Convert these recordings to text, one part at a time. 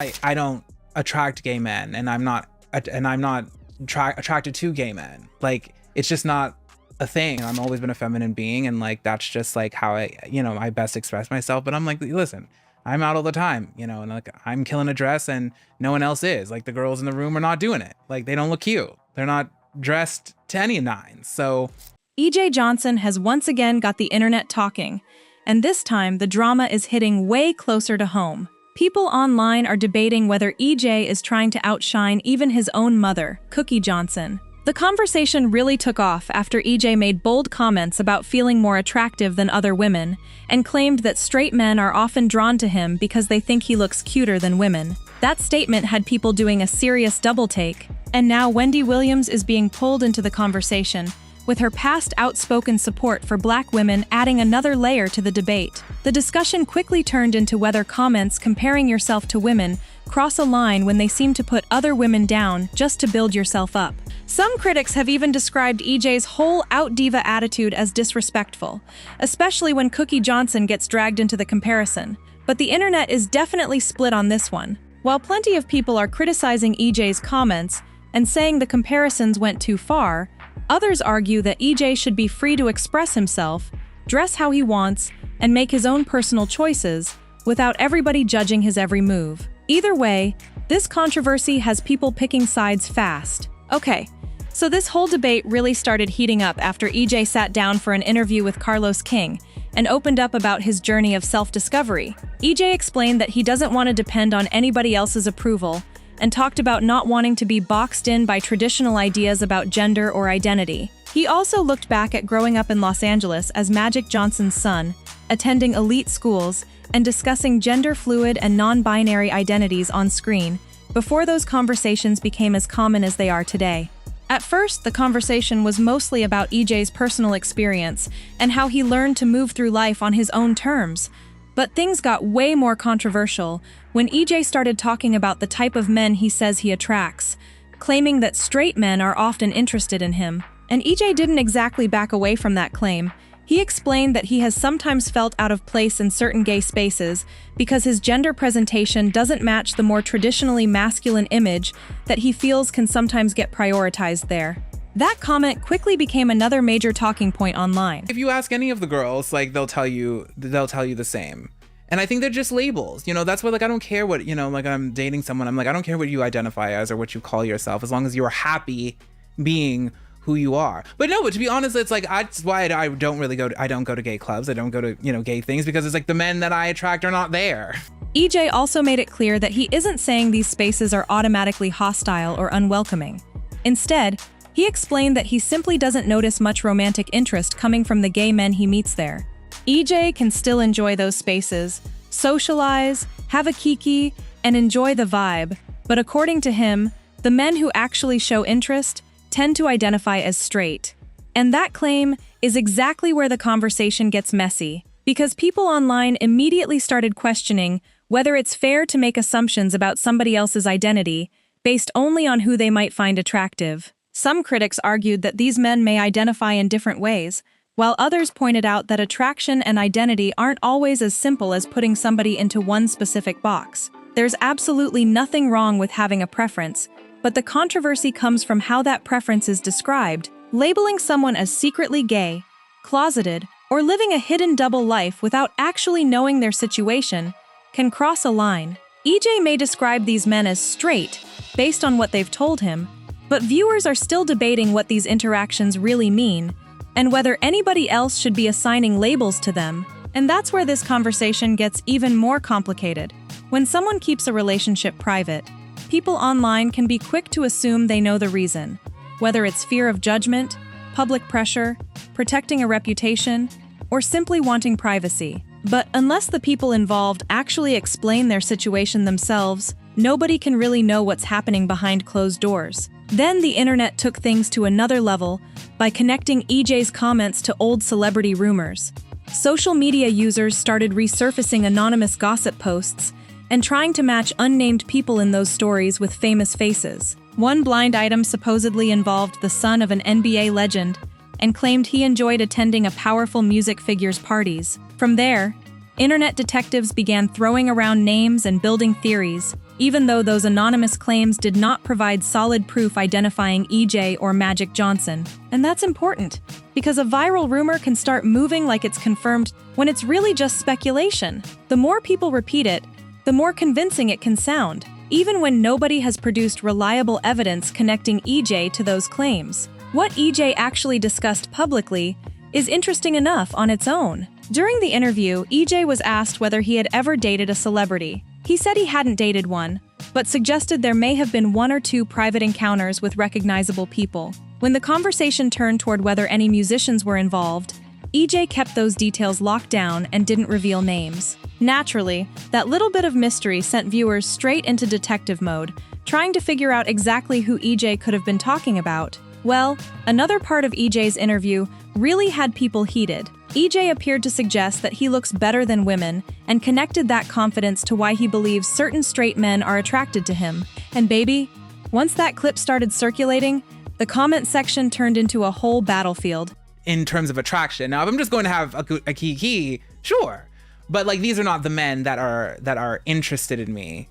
I don't attract gay men, and I'm not attracted to gay men. Like, it's just not a thing. I've always been a feminine being, and like that's just like how I best express myself. But I'm like, listen, I'm out all the time, and like I'm killing a dress and no one else is. Like, the girls in the room are not doing it. Like, they don't look cute. They're not dressed to any nines. So EJ Johnson has once again got the internet talking, and this time the drama is hitting way closer to home. People online are debating whether EJ is trying to outshine even his own mother, Cookie Johnson. The conversation really took off after EJ made bold comments about feeling more attractive than other women, and claimed that straight men are often drawn to him because they think he looks cuter than women. That statement had people doing a serious double take, and now Wendy Williams is being pulled into the conversation, with her past outspoken support for Black women adding another layer to the debate. The discussion quickly turned into whether comments comparing yourself to women cross a line when they seem to put other women down just to build yourself up. Some critics have even described EJ's whole out-diva attitude as disrespectful, especially when Cookie Johnson gets dragged into the comparison. But the internet is definitely split on this one. While plenty of people are criticizing EJ's comments and saying the comparisons went too far, others argue that EJ should be free to express himself, dress how he wants, and make his own personal choices without everybody judging his every move. Either way, this controversy has people picking sides fast. Okay, so this whole debate really started heating up after EJ sat down for an interview with Carlos King and opened up about his journey of self-discovery. EJ explained that he doesn't want to depend on anybody else's approval and talked about not wanting to be boxed in by traditional ideas about gender or identity. He also looked back at growing up in Los Angeles as Magic Johnson's son, attending elite schools, and discussing gender-fluid and non-binary identities on screen before those conversations became as common as they are today. At first, the conversation was mostly about EJ's personal experience and how he learned to move through life on his own terms. But things got way more controversial when EJ started talking about the type of men he says he attracts, claiming that straight men are often interested in him. And EJ didn't exactly back away from that claim. He explained that he has sometimes felt out of place in certain gay spaces because his gender presentation doesn't match the more traditionally masculine image that he feels can sometimes get prioritized there. That comment quickly became another major talking point online. if you ask any of the girls, like they'll tell you the same. And I think they're just labels. That's why, like, I don't care what, like, I'm dating someone. I'm like, I don't care what you identify as or what you call yourself, as long as you're happy being who you are. But to be honest, it's like, that's why I don't go to gay clubs. I don't go to, gay things, because it's like the men that I attract are not there. EJ also made it clear that he isn't saying these spaces are automatically hostile or unwelcoming. Instead, he explained that he simply doesn't notice much romantic interest coming from the gay men he meets there. EJ can still enjoy those spaces, socialize, have a kiki, and enjoy the vibe, but according to him, the men who actually show interest tend to identify as straight. And that claim is exactly where the conversation gets messy, because people online immediately started questioning whether it's fair to make assumptions about somebody else's identity based only on who they might find attractive. Some critics argued that these men may identify in different ways, while others pointed out that attraction and identity aren't always as simple as putting somebody into one specific box. There's absolutely nothing wrong with having a preference, but the controversy comes from how that preference is described. Labeling someone as secretly gay, closeted, or living a hidden double life without actually knowing their situation can cross a line. EJ may describe these men as straight, based on what they've told him, but viewers are still debating what these interactions really mean, and whether anybody else should be assigning labels to them. And that's where this conversation gets even more complicated. When someone keeps a relationship private, people online can be quick to assume they know the reason, whether it's fear of judgment, public pressure, protecting a reputation, or simply wanting privacy. But unless the people involved actually explain their situation themselves, nobody can really know what's happening behind closed doors. Then the internet took things to another level by connecting EJ's comments to old celebrity rumors. Social media users started resurfacing anonymous gossip posts and trying to match unnamed people in those stories with famous faces. One blind item supposedly involved the son of an NBA legend and claimed he enjoyed attending a powerful music figure's parties. From there, internet detectives began throwing around names and building theories, even though those anonymous claims did not provide solid proof identifying EJ or Magic Johnson. And that's important, because a viral rumor can start moving like it's confirmed when it's really just speculation. The more people repeat it, the more convincing it can sound, even when nobody has produced reliable evidence connecting EJ to those claims. What EJ actually discussed publicly is interesting enough on its own. During the interview, EJ was asked whether he had ever dated a celebrity. He said he hadn't dated one, but suggested there may have been 1 or 2 private encounters with recognizable people. When the conversation turned toward whether any musicians were involved, EJ kept those details locked down and didn't reveal names. Naturally, that little bit of mystery sent viewers straight into detective mode, trying to figure out exactly who EJ could have been talking about. Well, another part of EJ's interview really had people heated. EJ appeared to suggest that he looks better than women and connected that confidence to why he believes certain straight men are attracted to him. And baby, once that clip started circulating, the comment section turned into a whole battlefield. In terms of attraction. Now, if I'm just going to have a key, sure. But like, these are not the men that are interested in me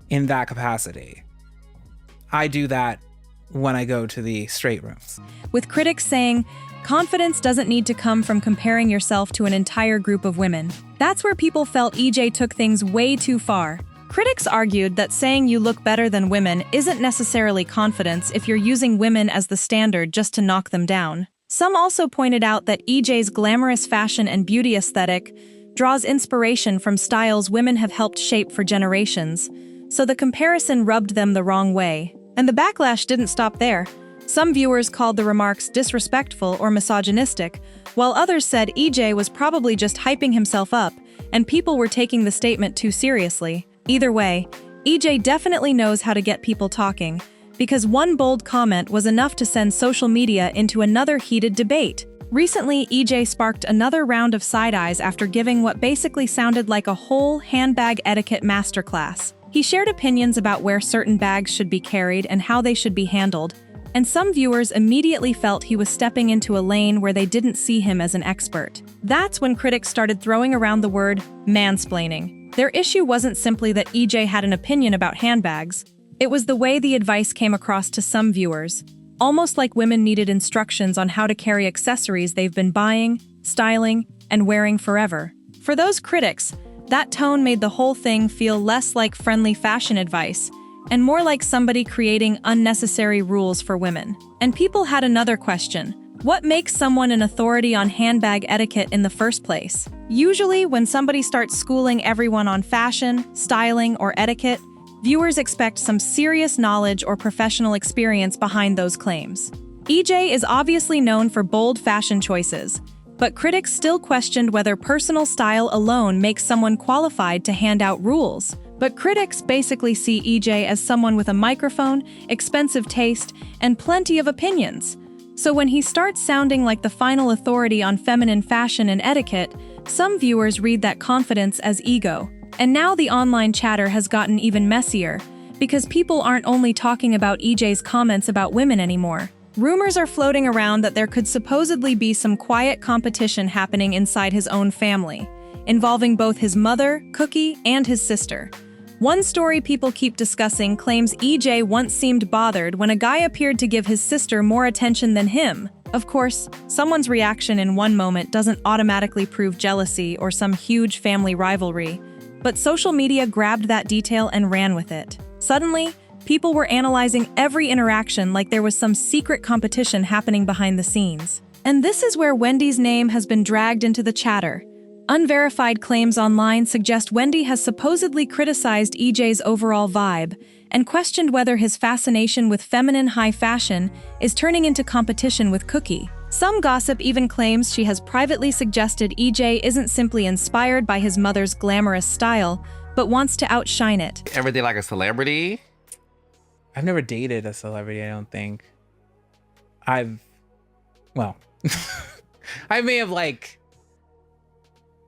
in that capacity. I do that when I go to the straight rooms. With critics saying, confidence doesn't need to come from comparing yourself to an entire group of women. That's where people felt EJ took things way too far. Critics argued that saying you look better than women isn't necessarily confidence if you're using women as the standard just to knock them down. Some also pointed out that EJ's glamorous fashion and beauty aesthetic draws inspiration from styles women have helped shape for generations, so the comparison rubbed them the wrong way. And the backlash didn't stop there. Some viewers called the remarks disrespectful or misogynistic, while others said EJ was probably just hyping himself up, and people were taking the statement too seriously. Either way, EJ definitely knows how to get people talking, because one bold comment was enough to send social media into another heated debate. Recently, EJ sparked another round of side-eyes after giving what basically sounded like a whole handbag etiquette masterclass. He shared opinions about where certain bags should be carried and how they should be handled, and some viewers immediately felt he was stepping into a lane where they didn't see him as an expert. That's when critics started throwing around the word mansplaining. Their issue wasn't simply that EJ had an opinion about handbags. It was the way the advice came across to some viewers, almost like women needed instructions on how to carry accessories they've been buying, styling, and wearing forever. For those critics, that tone made the whole thing feel less like friendly fashion advice and more like somebody creating unnecessary rules for women. And people had another question. What makes someone an authority on handbag etiquette in the first place? Usually, when somebody starts schooling everyone on fashion, styling, or etiquette, viewers expect some serious knowledge or professional experience behind those claims. EJ is obviously known for bold fashion choices, but critics still questioned whether personal style alone makes someone qualified to hand out rules. But critics basically see EJ as someone with a microphone, expensive taste, and plenty of opinions. So when he starts sounding like the final authority on feminine fashion and etiquette, some viewers read that confidence as ego. And now the online chatter has gotten even messier, because people aren't only talking about EJ's comments about women anymore. Rumors are floating around that there could supposedly be some quiet competition happening inside his own family, involving both his mother, Cookie, and his sister. One story people keep discussing claims EJ once seemed bothered when a guy appeared to give his sister more attention than him. Of course, someone's reaction in one moment doesn't automatically prove jealousy or some huge family rivalry, but social media grabbed that detail and ran with it. Suddenly, people were analyzing every interaction like there was some secret competition happening behind the scenes. And this is where Wendy's name has been dragged into the chatter. Unverified claims online suggest Wendy has supposedly criticized EJ's overall vibe and questioned whether his fascination with feminine high fashion is turning into competition with Cookie. Some gossip even claims she has privately suggested EJ isn't simply inspired by his mother's glamorous style, but wants to outshine it. Ever date like a celebrity? I've never dated a celebrity, I don't think. Well, I may have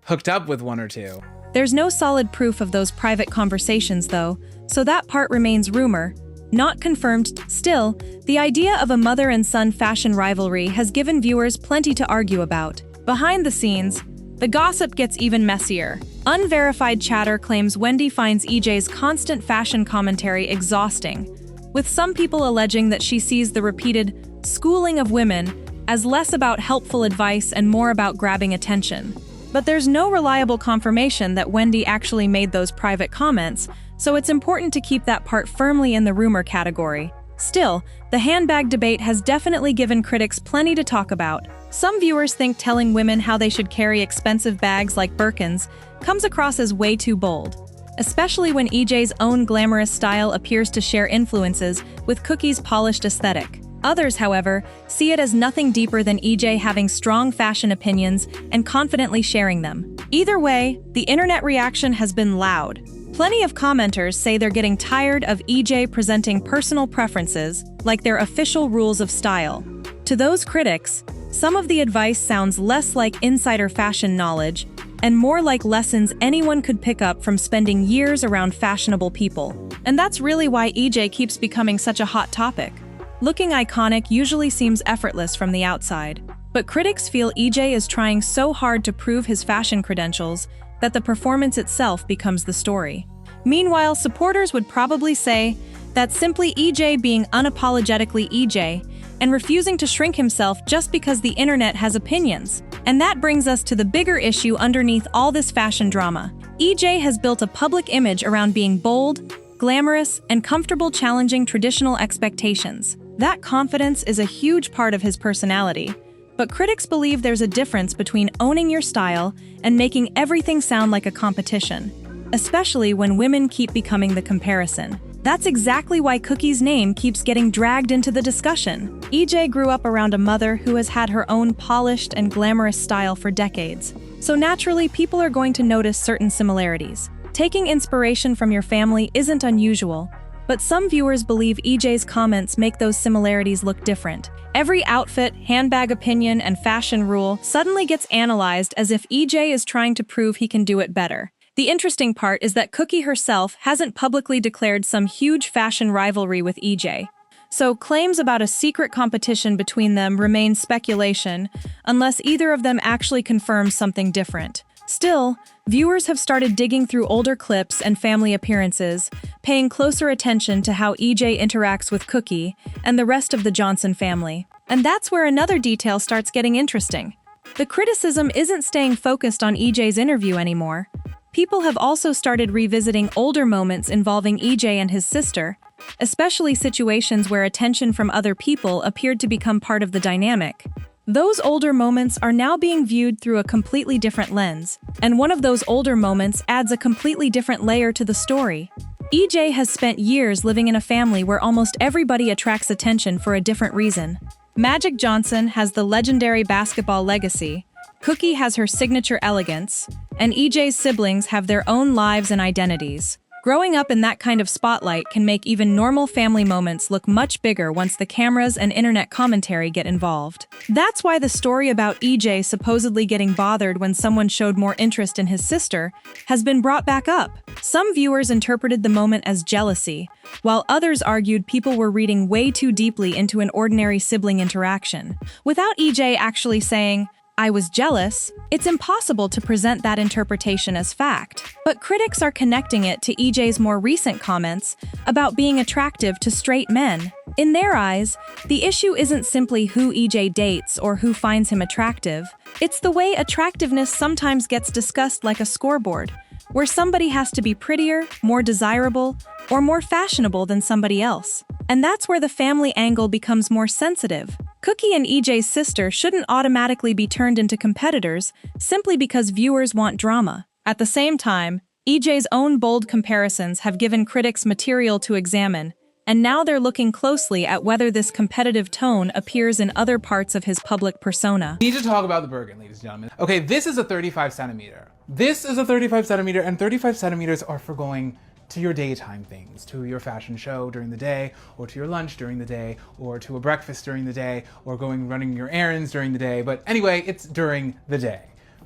hooked up with one or two. There's no solid proof of those private conversations though, so that part remains rumor, not confirmed. Still, the idea of a mother and son fashion rivalry has given viewers plenty to argue about. Behind the scenes, the gossip gets even messier. Unverified chatter claims Wendy finds EJ's constant fashion commentary exhausting, with some people alleging that she sees the repeated schooling of women as less about helpful advice and more about grabbing attention. But there's no reliable confirmation that Wendy actually made those private comments, so it's important to keep that part firmly in the rumor category. Still, the handbag debate has definitely given critics plenty to talk about. Some viewers think telling women how they should carry expensive bags like Birkins comes across as way too bold, especially when EJ's own glamorous style appears to share influences with Cookie's polished aesthetic. Others, however, see it as nothing deeper than EJ having strong fashion opinions and confidently sharing them. Either way, the internet reaction has been loud. Plenty of commenters say they're getting tired of EJ presenting personal preferences like their official rules of style. To those critics, some of the advice sounds less like insider fashion knowledge and more like lessons anyone could pick up from spending years around fashionable people. And that's really why EJ keeps becoming such a hot topic. Looking iconic usually seems effortless from the outside, but critics feel EJ is trying so hard to prove his fashion credentials that the performance itself becomes the story. Meanwhile, supporters would probably say that's simply EJ being unapologetically EJ and refusing to shrink himself just because the internet has opinions. And that brings us to the bigger issue underneath all this fashion drama. EJ has built a public image around being bold, glamorous, and comfortable challenging traditional expectations. That confidence is a huge part of his personality, but critics believe there's a difference between owning your style and making everything sound like a competition, especially when women keep becoming the comparison. That's exactly why Cookie's name keeps getting dragged into the discussion. EJ grew up around a mother who has had her own polished and glamorous style for decades, so naturally people are going to notice certain similarities. Taking inspiration from your family isn't unusual, but some viewers believe EJ's comments make those similarities look different. Every outfit, handbag opinion, and fashion rule suddenly gets analyzed as if EJ is trying to prove he can do it better. The interesting part is that Cookie herself hasn't publicly declared some huge fashion rivalry with EJ. So claims about a secret competition between them remain speculation, unless either of them actually confirms something different. Still, viewers have started digging through older clips and family appearances, paying closer attention to how EJ interacts with Cookie and the rest of the Johnson family. And that's where another detail starts getting interesting. The criticism isn't staying focused on EJ's interview anymore. People have also started revisiting older moments involving EJ and his sister, especially situations where attention from other people appeared to become part of the dynamic. Those older moments are now being viewed through a completely different lens, and one of those older moments adds a completely different layer to the story. EJ has spent years living in a family where almost everybody attracts attention for a different reason. Magic Johnson has the legendary basketball legacy, Cookie has her signature elegance, and EJ's siblings have their own lives and identities. Growing up in that kind of spotlight can make even normal family moments look much bigger once the cameras and internet commentary get involved. That's why the story about EJ supposedly getting bothered when someone showed more interest in his sister has been brought back up. Some viewers interpreted the moment as jealousy, while others argued people were reading way too deeply into an ordinary sibling interaction. Without EJ actually saying, "I was jealous," it's impossible to present that interpretation as fact. But critics are connecting it to EJ's more recent comments about being attractive to straight men. In their eyes, the issue isn't simply who EJ dates or who finds him attractive. It's the way attractiveness sometimes gets discussed like a scoreboard, where somebody has to be prettier, more desirable, or more fashionable than somebody else. And that's where the family angle becomes more sensitive. Cookie and EJ's sister shouldn't automatically be turned into competitors simply because viewers want drama. At the same time, EJ's own bold comparisons have given critics material to examine, and now they're looking closely at whether this competitive tone appears in other parts of his public persona. We need to talk about the Birkin, ladies and gentlemen. Okay, this is a 35 centimeter. This is a 35 centimeter, and 35 centimeters are for going to your daytime things, to your fashion show during the day, or to your lunch during the day, or to a breakfast during the day, or running your errands during the day. But anyway, it's during the day.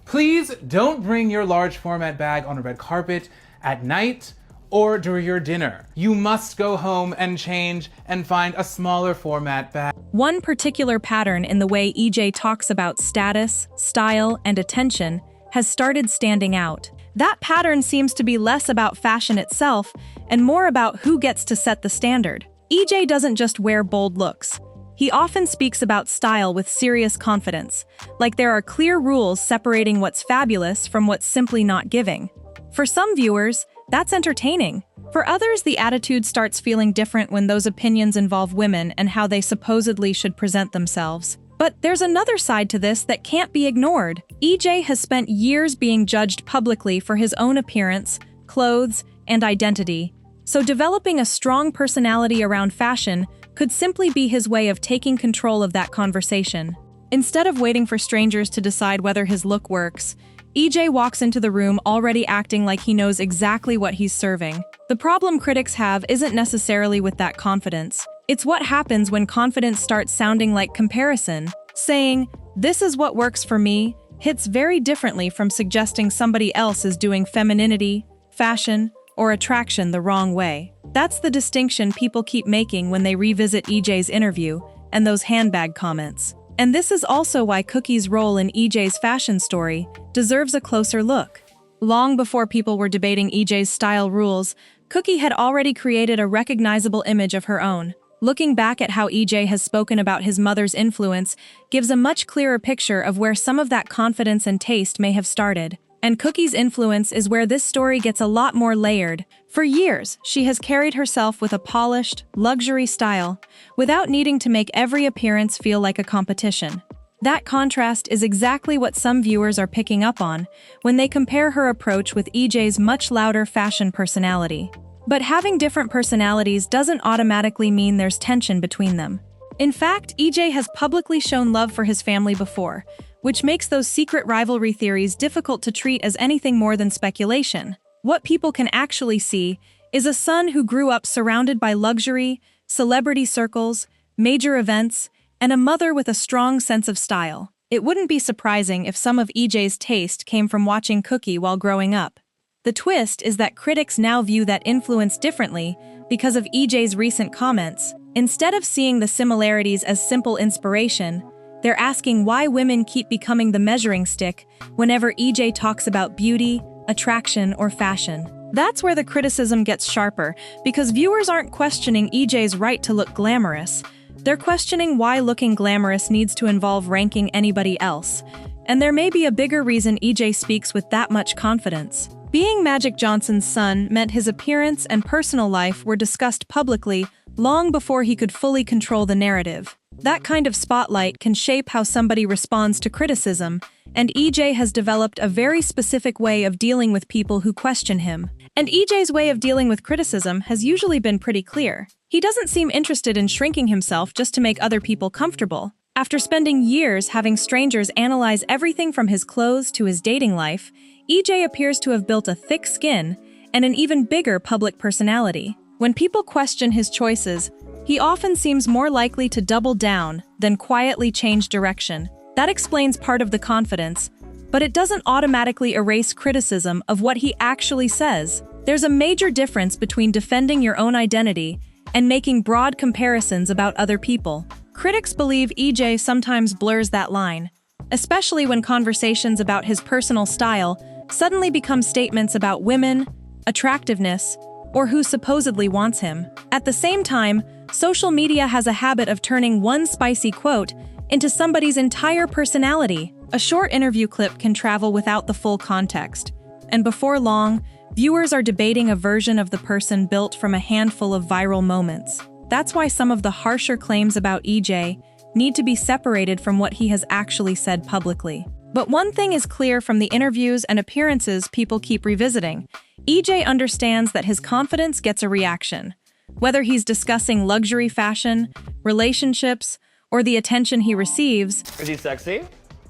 Please don't bring your large format bag on a red carpet at night or during your dinner. You must go home and change and find a smaller format bag. One particular pattern in the way EJ talks about status, style, and attention has started standing out. That pattern seems to be less about fashion itself and more about who gets to set the standard. EJ doesn't just wear bold looks. He often speaks about style with serious confidence, like there are clear rules separating what's fabulous from what's simply not giving. For some viewers, that's entertaining. For others, the attitude starts feeling different when those opinions involve women and how they supposedly should present themselves. But there's another side to this that can't be ignored. EJ has spent years being judged publicly for his own appearance, clothes, and identity. So developing a strong personality around fashion could simply be his way of taking control of that conversation. Instead of waiting for strangers to decide whether his look works, EJ walks into the room already acting like he knows exactly what he's serving. The problem critics have isn't necessarily with that confidence. It's what happens when confidence starts sounding like comparison. Saying, "This is what works for me," hits very differently from suggesting somebody else is doing femininity, fashion, or attraction the wrong way. That's the distinction people keep making when they revisit EJ's interview and those handbag comments. And this is also why Cookie's role in EJ's fashion story deserves a closer look. Long before people were debating EJ's style rules, Cookie had already created a recognizable image of her own. Looking back at how EJ has spoken about his mother's influence gives a much clearer picture of where some of that confidence and taste may have started. And Cookie's influence is where this story gets a lot more layered. For years, she has carried herself with a polished, luxury style, without needing to make every appearance feel like a competition. That contrast is exactly what some viewers are picking up on when they compare her approach with EJ's much louder fashion personality. But having different personalities doesn't automatically mean there's tension between them. In fact, EJ has publicly shown love for his family before, which makes those secret rivalry theories difficult to treat as anything more than speculation. What people can actually see is a son who grew up surrounded by luxury, celebrity circles, major events, and a mother with a strong sense of style. It wouldn't be surprising if some of EJ's taste came from watching Cookie while growing up. The twist is that critics now view that influence differently because of EJ's recent comments. Instead of seeing the similarities as simple inspiration, they're asking why women keep becoming the measuring stick whenever EJ talks about beauty, attraction, or fashion. That's where the criticism gets sharper, because viewers aren't questioning EJ's right to look glamorous. They're questioning why looking glamorous needs to involve ranking anybody else. And there may be a bigger reason EJ speaks with that much confidence. Being Magic Johnson's son meant his appearance and personal life were discussed publicly long before he could fully control the narrative. That kind of spotlight can shape how somebody responds to criticism, and EJ has developed a very specific way of dealing with people who question him. And EJ's way of dealing with criticism has usually been pretty clear. He doesn't seem interested in shrinking himself just to make other people comfortable. After spending years having strangers analyze everything from his clothes to his dating life, EJ appears to have built a thick skin and an even bigger public personality. When people question his choices, he often seems more likely to double down than quietly change direction. That explains part of the confidence, but it doesn't automatically erase criticism of what he actually says. There's a major difference between defending your own identity and making broad comparisons about other people. Critics believe EJ sometimes blurs that line, especially when conversations about his personal style suddenly become statements about women, attractiveness, or who supposedly wants him. At the same time, social media has a habit of turning one spicy quote into somebody's entire personality. A short interview clip can travel without the full context, and before long, viewers are debating a version of the person built from a handful of viral moments. That's why some of the harsher claims about EJ need to be separated from what he has actually said publicly. But one thing is clear from the interviews and appearances people keep revisiting. EJ understands that his confidence gets a reaction. Whether he's discussing luxury fashion, relationships, or the attention he receives. Is he sexy?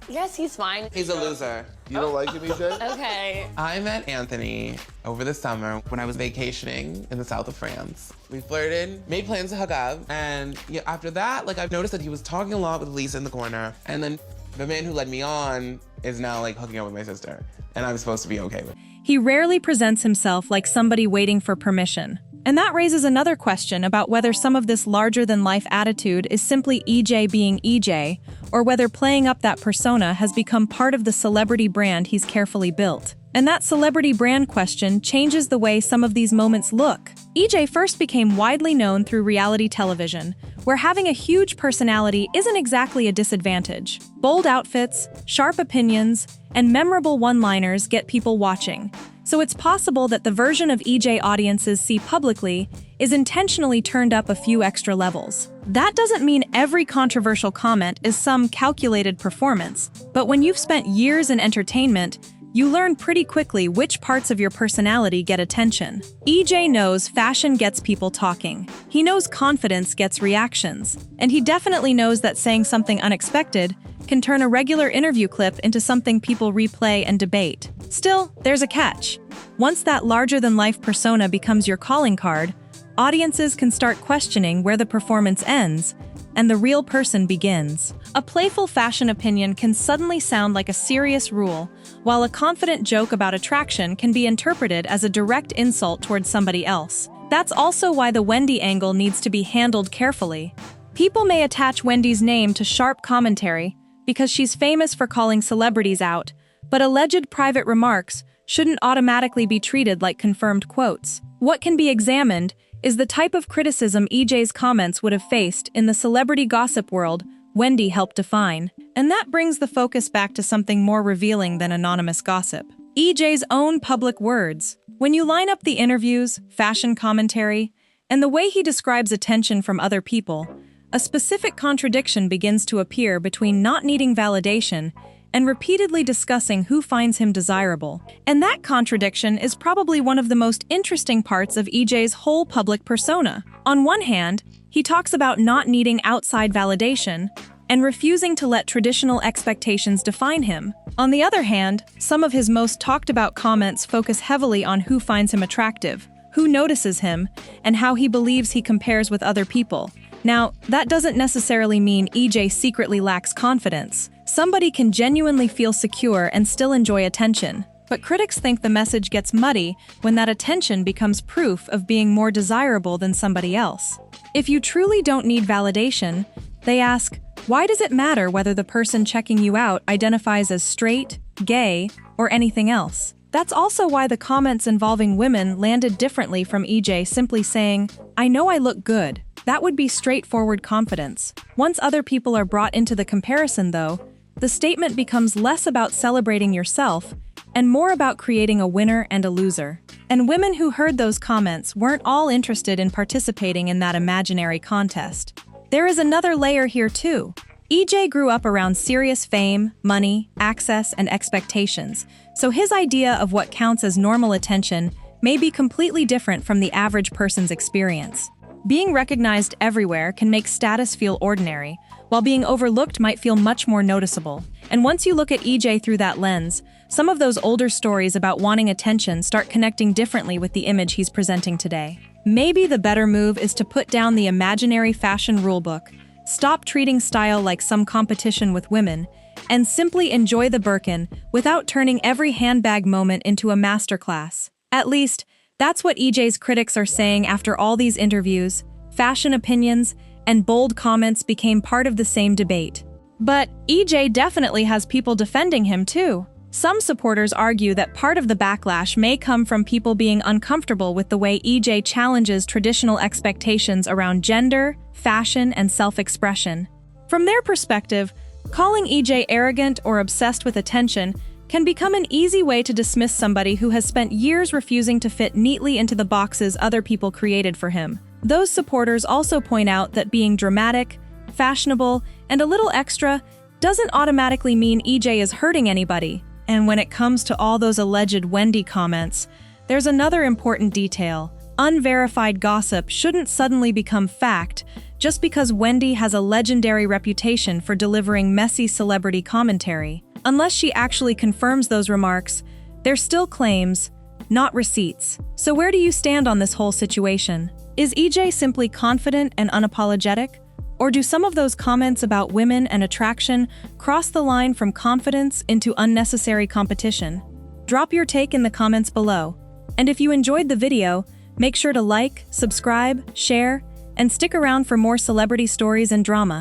Yes, he's fine. He's a loser. You don't like him, EJ? Okay. I met Anthony over the summer when I was vacationing in the south of France. We flirted, made plans to hook up, and yeah, after that, I've noticed that he was talking a lot with Lisa in the corner, and then the man who led me on is now hooking up with my sister, and I'm supposed to be okay with it. He rarely presents himself like somebody waiting for permission. And that raises another question about whether some of this larger-than-life attitude is simply EJ being EJ, or whether playing up that persona has become part of the celebrity brand he's carefully built. And that celebrity brand question changes the way some of these moments look. EJ first became widely known through reality television, where having a huge personality isn't exactly a disadvantage. Bold outfits, sharp opinions, and memorable one-liners get people watching. So it's possible that the version of EJ audiences see publicly is intentionally turned up a few extra levels. That doesn't mean every controversial comment is some calculated performance, but when you've spent years in entertainment, you learn pretty quickly which parts of your personality get attention. EJ knows fashion gets people talking. He knows confidence gets reactions. And he definitely knows that saying something unexpected can turn a regular interview clip into something people replay and debate. Still, there's a catch. Once that larger-than-life persona becomes your calling card, audiences can start questioning where the performance ends and the real person begins. A playful fashion opinion can suddenly sound like a serious rule, while a confident joke about attraction can be interpreted as a direct insult towards somebody else. That's also why the Wendy angle needs to be handled carefully. People may attach Wendy's name to sharp commentary because she's famous for calling celebrities out, but alleged private remarks shouldn't automatically be treated like confirmed quotes. What can be examined is the type of criticism EJ's comments would have faced in the celebrity gossip world Wendy helped define. And that brings the focus back to something more revealing than anonymous gossip. EJ's own public words. When you line up the interviews, fashion commentary, and the way he describes attention from other people, a specific contradiction begins to appear between not needing validation and repeatedly discussing who finds him desirable. And that contradiction is probably one of the most interesting parts of EJ's whole public persona. On one hand, he talks about not needing outside validation and refusing to let traditional expectations define him. On the other hand, some of his most talked about comments focus heavily on who finds him attractive, who notices him, and how he believes he compares with other people. Now, that doesn't necessarily mean EJ secretly lacks confidence. Somebody can genuinely feel secure and still enjoy attention. But critics think the message gets muddy when that attention becomes proof of being more desirable than somebody else. If you truly don't need validation, they ask, why does it matter whether the person checking you out identifies as straight, gay, or anything else? That's also why the comments involving women landed differently from EJ simply saying, I know I look good. That would be straightforward confidence. Once other people are brought into the comparison, though, the statement becomes less about celebrating yourself and more about creating a winner and a loser. And women who heard those comments weren't all interested in participating in that imaginary contest. There is another layer here too. EJ grew up around serious fame, money, access, and expectations, so his idea of what counts as normal attention may be completely different from the average person's experience. Being recognized everywhere can make status feel ordinary, while being overlooked might feel much more noticeable. And once you look at EJ through that lens, some of those older stories about wanting attention start connecting differently with the image he's presenting today. Maybe the better move is to put down the imaginary fashion rulebook, stop treating style like some competition with women, and simply enjoy the Birkin without turning every handbag moment into a masterclass. At least, that's what EJ's critics are saying after all these interviews, fashion opinions, and bold comments became part of the same debate. But EJ definitely has people defending him too. Some supporters argue that part of the backlash may come from people being uncomfortable with the way EJ challenges traditional expectations around gender, fashion, and self-expression. From their perspective, calling EJ arrogant or obsessed with attention can become an easy way to dismiss somebody who has spent years refusing to fit neatly into the boxes other people created for him. Those supporters also point out that being dramatic, fashionable, and a little extra doesn't automatically mean EJ is hurting anybody. And when it comes to all those alleged Wendy comments, there's another important detail. Unverified gossip shouldn't suddenly become fact just because Wendy has a legendary reputation for delivering messy celebrity commentary. Unless she actually confirms those remarks, they're still claims, not receipts. So where do you stand on this whole situation? Is EJ simply confident and unapologetic? Or do some of those comments about women and attraction cross the line from confidence into unnecessary competition? Drop your take in the comments below. And if you enjoyed the video, Make sure to like, subscribe, share, and stick around for more celebrity stories and drama.